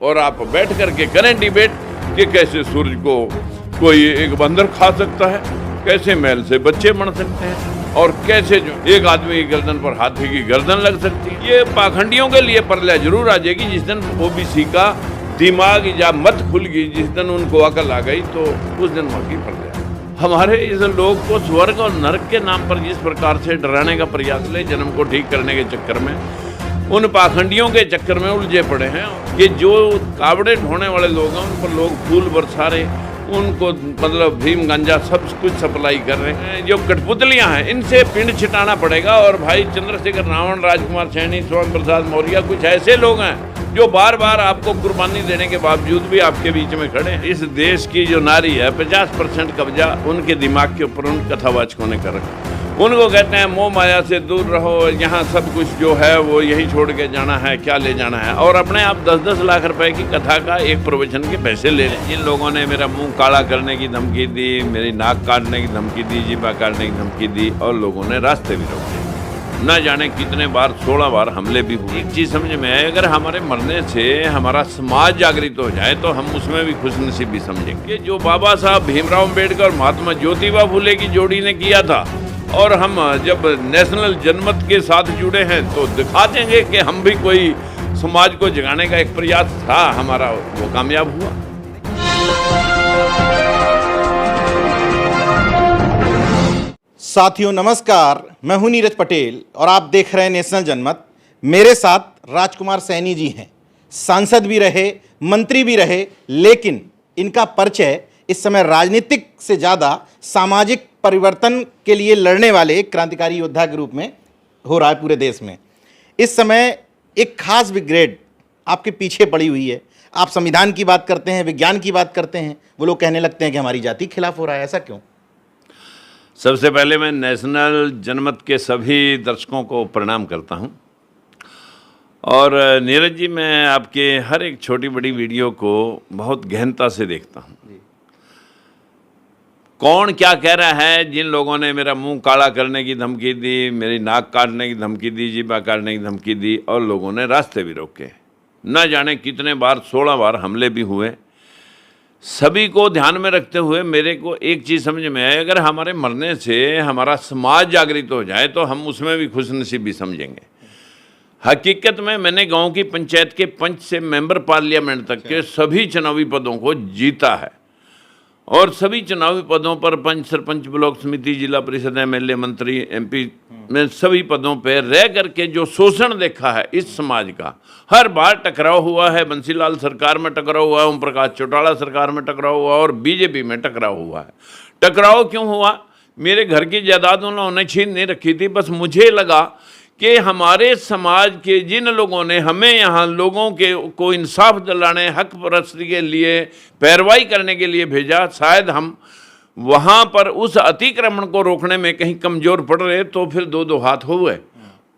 और आप बैठ करके करें डिबेट कि कैसे सूरज को कोई एक बंदर खा सकता है, कैसे मैल से बच्चे बन सकते हैं और कैसे जो एक आदमी की गर्दन पर हाथी की गर्दन लग सकती है। ये पाखंडियों के लिए परलय जरूर आ जाएगी। जिस दिन ओबीसी का दिमाग या मत खुल गई, जिस दिन उनको अकल आ गई, तो उस दिन वहाँ की परलय। हमारे इस लोग को स्वर्ग और नरक के नाम पर जिस प्रकार से डराने का प्रयास ले, जन्म को ठीक करने के चक्कर में, उन पाखंडियों के चक्कर में उलझे पड़े हैं कि जो कावड़े ढोने वाले लोग हैं उन पर लोग फूल बरसा रहे, उनको मतलब भीम गांजा सब कुछ सप्लाई कर रहे हैं। जो कठपुतलियां हैं इनसे पिंड छिटाना पड़ेगा। और भाई चंद्रशेखर रावण, राजकुमार सैनी, स्वयं प्रसाद मौर्य कुछ ऐसे लोग हैं जो बार बार आपको कुर्बानी देने के बावजूद भी आपके बीच में खड़े हैं। इस देश की जो नारी है 50% कब्जा उनके दिमाग के ऊपर उन कथावाचकों ने कर रखा। उनको कहते हैं मोह माया से दूर रहो, यहाँ सब कुछ जो है वो यही छोड़ के जाना है, क्या ले जाना है, और अपने आप 10-10 लाख रुपए की कथा का एक प्रवचन के पैसे ले रहे हैं। जिन लोगों ने मेरा मुंह काला करने की धमकी दी, मेरी नाक काटने की धमकी दी, जीभा काटने की धमकी दी, और लोगों ने रास्ते भी रोके, न जाने कितने बार, 16 बार हमले भी हुए। एक चीज समझ में आए, अगर हमारे मरने से हमारा समाज जागृत हो जाए तो हम उसमें भी खुशनसीबी समझेंगे। जो बाबा साहब भीमराव अम्बेडकर और महात्मा ज्योतिबा फुले की जोड़ी ने किया था, और हम जब नेशनल जनमत के साथ जुड़े हैं तो दिखा देंगे कि हम भी कोई समाज को जगाने का एक प्रयास था हमारा, वो कामयाब हुआ। साथियों नमस्कार, मैं हूं नीरज पटेल और आप देख रहे हैं नेशनल जनमत। मेरे साथ राजकुमार सैनी जी हैं, सांसद भी रहे, मंत्री भी रहे, लेकिन इनका परिचय इस समय राजनीतिक से ज़्यादा सामाजिक परिवर्तन के लिए लड़ने वाले एक क्रांतिकारी योद्धा के रूप में हो रहा है पूरे देश में। इस समय एक खास ब्रिगेड आपके पीछे पड़ी हुई है। आप संविधान की बात करते हैं, विज्ञान की बात करते हैं, वो लोग कहने लगते हैं कि हमारी जाति के खिलाफ हो रहा है। ऐसा क्यों? सबसे पहले मैं नेशनल जनमत के सभी दर्शकों को प्रणाम करता हूं। और नीरज जी, मैं आपके हर एक छोटी बड़ी वीडियो को बहुत गहनता से देखता हूं। कौन क्या कह रहा है? जिन लोगों ने मेरा मुंह काला करने की धमकी दी, मेरी नाक काटने की धमकी दी, जीभा काटने की धमकी दी, और लोगों ने रास्ते भी रोके, न जाने कितने बार, 16 बार हमले भी हुए। सभी को ध्यान में रखते हुए मेरे को एक चीज़ समझ में आए, अगर हमारे मरने से हमारा समाज जागृत हो जाए तो हम उसमें भी खुशनसीबी समझेंगे। हकीकत में मैंने गांव की पंचायत के पंच से मेंबर पार्लियामेंट तक के सभी चुनावी पदों को जीता है, और सभी चुनावी पदों पर पंच, सरपंच, ब्लॉक समिति, जिला परिषद, एमएलए, मंत्री, एमपी में सभी पदों पर रह करके जो शोषण देखा है इस समाज का, हर बार टकराव हुआ है। बंसीलाल सरकार में टकराव हुआ है, ओम प्रकाश चौटाला सरकार में टकराव हुआ, और बीजेपी में टकराव हुआ है। टकराव क्यों हुआ? मेरे घर की जायदाद उन्होंने छीन नहीं रखी थी, बस मुझे लगा कि हमारे समाज के जिन लोगों ने हमें यहाँ लोगों के को इंसाफ दिलाने, हक परस्ती के लिए पैरवाई करने के लिए भेजा, शायद हम वहाँ पर उस अतिक्रमण को रोकने में कहीं कमज़ोर पड़ रहे, तो फिर दो हाथ हुए।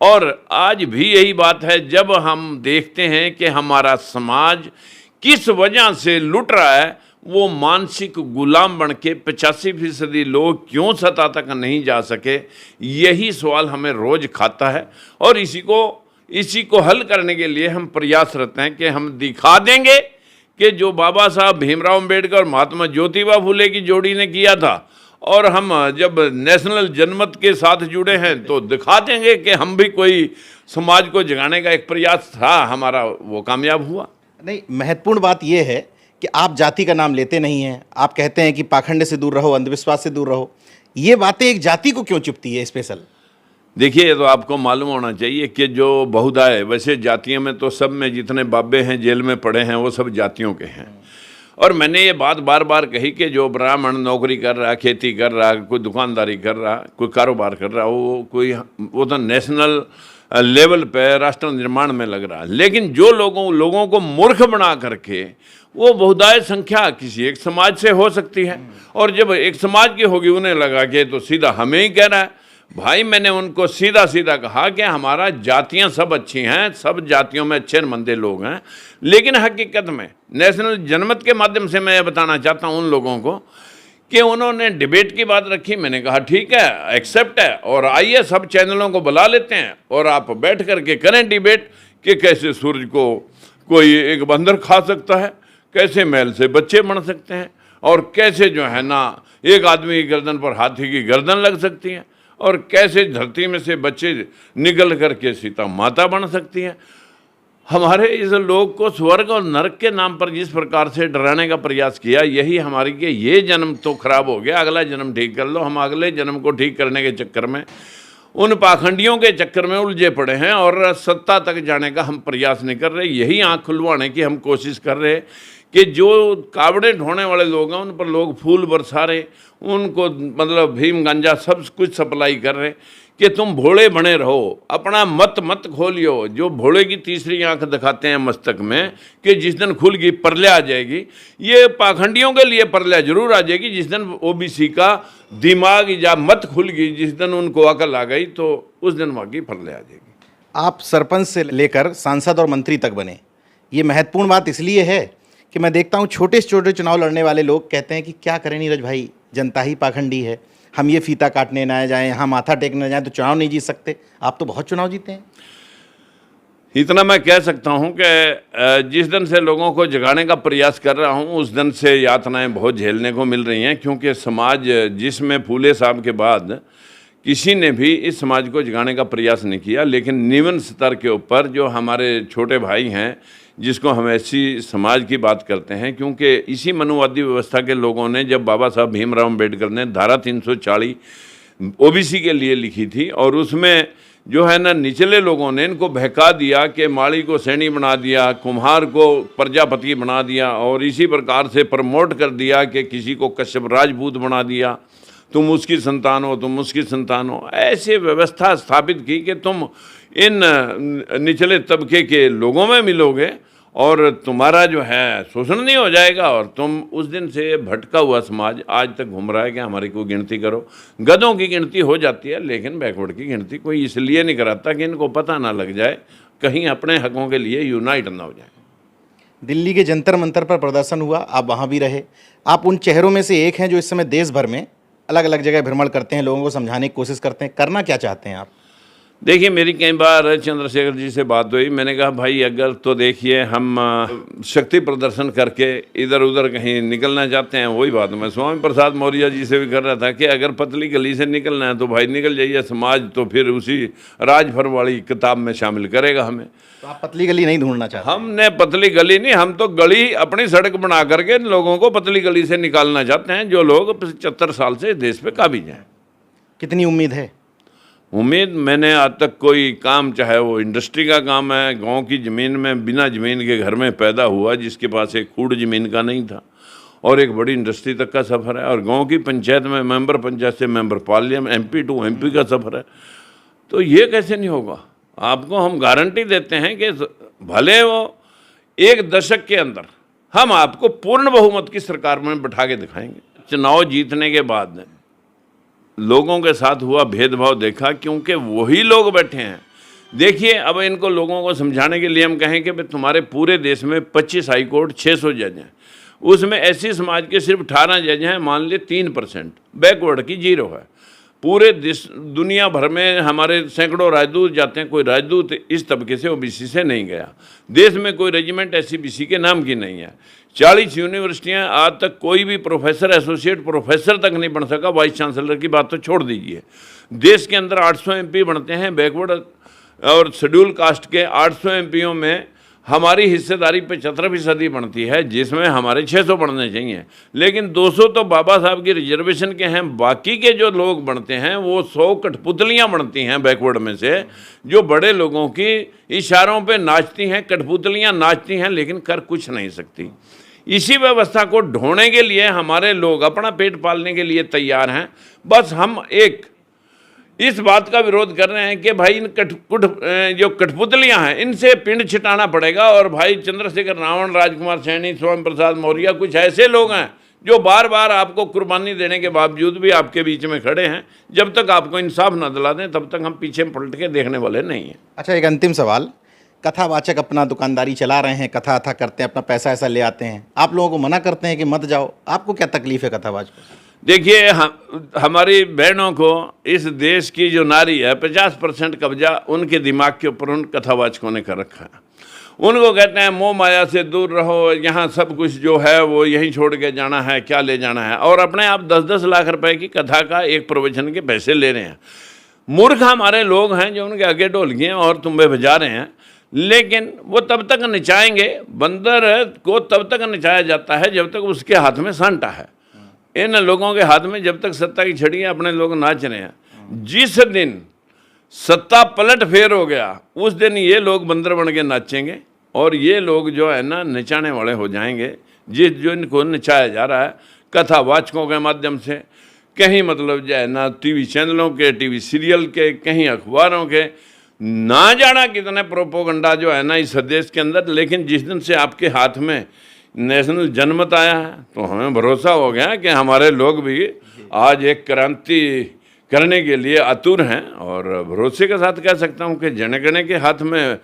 और आज भी यही बात है, जब हम देखते हैं कि हमारा समाज किस वजह से लुट रहा है, वो मानसिक गुलाम बन के 85% लोग क्यों सत्ता तक नहीं जा सके, यही सवाल हमें रोज खाता है। और इसी को हल करने के लिए हम प्रयासरत हैं कि हम दिखा देंगे कि जो बाबा साहब भीमराव अम्बेडकर और महात्मा ज्योतिबा फुले की जोड़ी ने किया था, और हम जब नेशनल जनमत के साथ जुड़े हैं तो दिखा देंगे कि हम भी कोई समाज को जगाने का एक प्रयास था हमारा, वो कामयाब हुआ। नहीं, महत्वपूर्ण बात यह है कि आप जाति का नाम लेते नहीं हैं। आप कहते हैं कि पाखंड से दूर रहो, अंधविश्वास से दूर रहो। ये बातें एक जाति को क्यों चुभती है स्पेशल? देखिए, ये तो आपको मालूम होना चाहिए कि जो बहुदाय, वैसे जातियों में तो सब में जितने बाबे हैं जेल में पड़े हैं वो सब जातियों के हैं। और मैंने ये बात बार बार कही कि जो ब्राह्मण नौकरी कर रहा, खेती कर रहा, कोई दुकानदारी कर रहा, कोई कारोबार कर रहा, वो तो नेशनल लेवल पे राष्ट्र निर्माण में लग रहा है। लेकिन जो लोगों को मूर्ख बना करके, वो बहुदाय संख्या किसी एक समाज से हो सकती है, और जब एक समाज की होगी उन्हें लगा कि तो सीधा हमें ही कह रहा है। भाई, मैंने उनको सीधा सीधा कहा कि हमारा जातियां सब अच्छी हैं, सब जातियों में अच्छे मंदे लोग हैं, लेकिन हकीकत में नेशनल जनमत के माध्यम से मैं ये बताना चाहता हूं उन लोगों को कि उन्होंने डिबेट की बात रखी। मैंने कहा ठीक है, एक्सेप्ट है, और आइए सब चैनलों को बुला लेते हैं और आप बैठ करके करें डिबेट कि कैसे सूरज को कोई एक बंदर खा सकता है, कैसे मैल से बच्चे बन सकते हैं, और कैसे जो है ना एक आदमी की गर्दन पर हाथी की गर्दन लग सकती है, और कैसे धरती में से बच्चे निकल करके सीता माता बन सकती हैं। हमारे इस लोग को स्वर्ग और नरक के नाम पर जिस प्रकार से डराने का प्रयास किया, यही हमारी के ये जन्म तो खराब हो गया, अगला जन्म ठीक कर लो। हम अगले जन्म को ठीक करने के चक्कर में, उन पाखंडियों के चक्कर में उलझे पड़े हैं और सत्ता तक जाने का हम प्रयास नहीं कर रहे। यही आँख खुलवाने की हम कोशिश कर रहे हैं कि जो कावड़े ढोने वाले लोग हैं उन पर लोग फूल बरसा रहे, उनको मतलब भीम गांजा सब कुछ सप्लाई कर रहे कि तुम भोले बने रहो, अपना मत खोलियो। जो भोले की तीसरी आंख दिखाते हैं मस्तक में कि जिस दिन खुल गई परल्या आ जाएगी, ये पाखंडियों के लिए परल्या जरूर आ जाएगी। जिस दिन ओबीसी का दिमाग या मत खुल गई, जिस दिन उनको अकल आ गई, तो उस दिन वहाँ की परल्या आ जाएगी। आप सरपंच से लेकर सांसद और मंत्री तक बने, ये महत्वपूर्ण बात इसलिए है कि मैं देखता हूँ छोटे से छोटे चुनाव लड़ने वाले लोग कहते हैं कि क्या करें नीरज भाई, जनता ही पाखंडी है, हम ये फीता काटने ना जाएं, यहाँ माथा टेकने जाएं तो चुनाव नहीं जीत सकते। आप तो बहुत चुनाव जीते हैं। इतना मैं कह सकता हूँ कि जिस दिन से लोगों को जगाने का प्रयास कर रहा हूँ, उस दिन से यातनाएं बहुत झेलने को मिल रही हैं, क्योंकि समाज जिसमें फूले साहब के बाद किसी ने भी इस समाज को जगाने का प्रयास नहीं किया, लेकिन निम्न स्तर के ऊपर जो हमारे छोटे भाई हैं, जिसको हम ऐसी समाज की बात करते हैं, क्योंकि इसी मनुवादी व्यवस्था के लोगों ने जब बाबा साहब भीमराव अम्बेडकर ने धारा 340 ओबीसी के लिए लिखी थी, और उसमें जो है ना निचले लोगों ने इनको बहका दिया कि माली को सैनी बना दिया, कुम्हार को प्रजापति बना दिया, और इसी प्रकार से प्रमोट कर दिया कि किसी को कश्यप राजपूत बना दिया, तुम उसकी संतान हो, तुम उसकी संतान हो। ऐसे व्यवस्था स्थापित की कि तुम इन निचले तबके के लोगों में मिलोगे और तुम्हारा जो है शोषण नहीं हो जाएगा। और तुम उस दिन से भटका हुआ समाज आज तक घूम रहा है कि हमारी कोई गिनती करो। गधों की गिनती हो जाती है, लेकिन बैकवर्ड की गिनती कोई इसलिए नहीं कराता कि इनको पता ना लग जाए, कहीं अपने हकों के लिए यूनाइट ना हो जाए। दिल्ली के जंतर मंतर पर प्रदर्शन हुआ, आप वहाँ भी रहे। आप उन चेहरों में से एक हैं जो इस समय देश भर में अलग अलग जगह भ्रमण करते हैं, लोगों को समझाने की कोशिश करते हैं। करना क्या चाहते हैं आप? देखिए, मेरी कई बार चंद्रशेखर जी से बात हुई। मैंने कहा भाई अगर तो देखिए हम शक्ति प्रदर्शन करके इधर उधर कहीं निकलना चाहते हैं, वही बात मैं स्वामी प्रसाद मौर्य जी से भी कर रहा था कि अगर पतली गली से निकलना है तो भाई निकल जाइए, समाज तो फिर उसी राजभर वाली किताब में शामिल करेगा हमें। तो आप पतली गली नहीं ढूंढना चाहते? हमने पतली गली नहीं, हम तो गली अपनी सड़क बना करके लोगों को पतली गली से निकालना चाहते हैं, जो लोग 75 साल से देश पे काबिज हैं। कितनी उम्मीद है? उम्मीद, मैंने आज तक कोई काम, चाहे वो इंडस्ट्री का काम है, गांव की ज़मीन में बिना ज़मीन के घर में पैदा हुआ, जिसके पास एक खूड़ ज़मीन का नहीं था, और एक बड़ी इंडस्ट्री तक का सफ़र है, और गांव की पंचायत में मेंबर पंचायत से member parliament MP to MP का सफ़र है। तो ये कैसे नहीं होगा? आपको हम गारंटी देते हैं कि भले वो एक दशक के अंदर हम आपको पूर्ण बहुमत की सरकार में बैठा के दिखाएंगे। चुनाव जीतने के बाद लोगों के साथ हुआ भेदभाव देखा, क्योंकि वही लोग बैठे हैं। देखिए, अब इनको लोगों को समझाने के लिए हम कहें कि भाई तुम्हारे पूरे देश में 25 हाई कोर्ट, 600 जज हैं, उसमें ऐसी समाज के सिर्फ 18 जज हैं, मान लिए 3%, बैकवर्ड की 0 है। पूरे देश दुनिया भर में हमारे सैकड़ों राजदूत जाते हैं, कोई राजदूत इस तबके से ओबीसी से नहीं गया। देश में कोई रेजिमेंट SC/BC के नाम की नहीं है। 40 यूनिवर्सिटियां, आज तक कोई भी प्रोफेसर, एसोसिएट प्रोफेसर तक नहीं बन सका। वाइस चांसलर की बात तो छोड़ दीजिए। देश के अंदर 800 MP बनते हैं। बैकवर्ड और शेड्यूल कास्ट के 800 MPों में हमारी हिस्सेदारी 75% बनती है, जिसमें हमारे 600 बनने चाहिए, लेकिन 200 तो बाबा साहब की रिजर्वेशन के हैं। बाकी के जो लोग बनते हैं वो 100 कठपुतलियाँ बनती हैं बैकवर्ड में से, जो बड़े लोगों की इशारों पे नाचती हैं, कठपुतलियाँ नाचती हैं, लेकिन कर कुछ नहीं सकती। इसी व्यवस्था को ढोने के लिए हमारे लोग अपना पेट पालने के लिए तैयार हैं। बस हम एक इस बात का विरोध कर रहे हैं कि भाई इन जो कठपुतलियां हैं, इनसे पिंड छिटाना पड़ेगा। और भाई चंद्रशेखर, रावण, राजकुमार सैनी, स्वामी प्रसाद मौर्य, कुछ ऐसे लोग हैं जो बार बार आपको कुर्बानी देने के बावजूद भी आपके बीच में खड़े हैं। जब तक आपको इंसाफ न दिला दें, तब तक हम पीछे पलट के देखने वाले नहीं हैं। अच्छा, एक अंतिम सवाल। कथावाचक अपना दुकानदारी चला रहे हैं, कथा अथा करते हैं, अपना पैसा ऐसा ले आते हैं, आप लोगों को मना करते हैं कि मत जाओ, आपको क्या तकलीफ है कथावाचकों से? देखिए, हमारी बहनों को इस देश की जो नारी है, 50% कब्जा उनके दिमाग के ऊपर उन कथावाचकों ने कर रखा है। उनको कहते हैं मोह माया से दूर रहो, यहाँ सब कुछ जो है वो यहीं छोड़ के जाना है, क्या ले जाना है, और अपने आप 10-10 लाख रुपए की कथा का एक प्रवचन के पैसे ले रहे हैं। मूर्ख हमारे लोग हैं जो उनके आगे ढोलकियाँ और तुम्बे बजा रहे हैं, लेकिन वो तब तक नचाएंगे, बंदर को तब तक नचाया जाता है जब तक उसके हाथ में सांटा है। इन लोगों के हाथ में जब तक सत्ता की छड़ी है, अपने लोग नाच रहे हैं। जिस दिन सत्ता पलट फेर हो गया, उस दिन ये लोग बंदर बन के नाचेंगे और ये लोग जो है ना नचाने वाले हो जाएंगे। जो इनको नचाया जा रहा है कथावाचकों के माध्यम से, कहीं मतलब जो है ना टीवी चैनलों के, टीवी सीरियल के, कहीं अखबारों के, ना जाना कितने प्रोपोगंडा जो है ना इस देश के अंदर। लेकिन जिस दिन से आपके हाथ में नेशनल जनमत आया है तो हमें भरोसा हो गया कि हमारे लोग भी आज एक क्रांति करने के लिए आतुर हैं। और भरोसे के साथ कह सकता हूं कि जनगण के हाथ में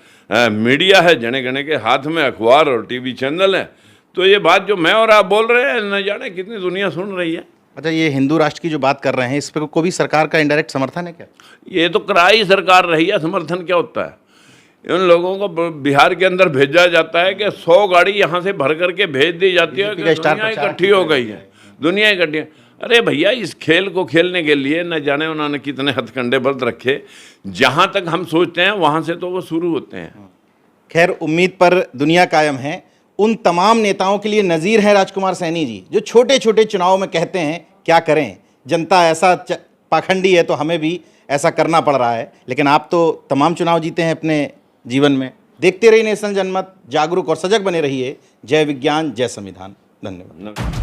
मीडिया है, जनगण के हाथ में अखबार और टीवी चैनल है। तो ये बात जो मैं और आप बोल रहे हैं, न जाने कितनी दुनिया सुन रही है। अच्छा, ये हिंदू राष्ट्र की जो बात कर रहे हैं, इस पर को भी सरकार का इनडायरेक्ट समर्थन है क्या? ये तो कराई सरकार रही है, समर्थन क्या होता है? इन लोगों को बिहार के अंदर भेजा जाता है कि 100 गाड़ी यहाँ से भर करके भेज दी जाती है कि दुनिया इकट्ठी हो गई है, दुनिया इकट्ठी। अरे भैया, इस खेल को खेलने के लिए न जाने उन्होंने कितने हथकंडे बंद रखे। जहाँ तक हम सोचते हैं वहाँ से तो वो शुरू होते हैं। खैर, उम्मीद पर दुनिया कायम है। उन तमाम नेताओं के लिए नज़ीर हैं राजकुमार सैनी जी, जो छोटे छोटे चुनाव में कहते हैं क्या करें, जनता ऐसा पाखंडी है तो हमें भी ऐसा करना पड़ रहा है। लेकिन आप तो तमाम चुनाव जीते हैं अपने जीवन में। देखते रहिए नेशनल जनमत, जागरूक और सजग बने रहिए। जय विज्ञान, जय संविधान। धन्यवाद।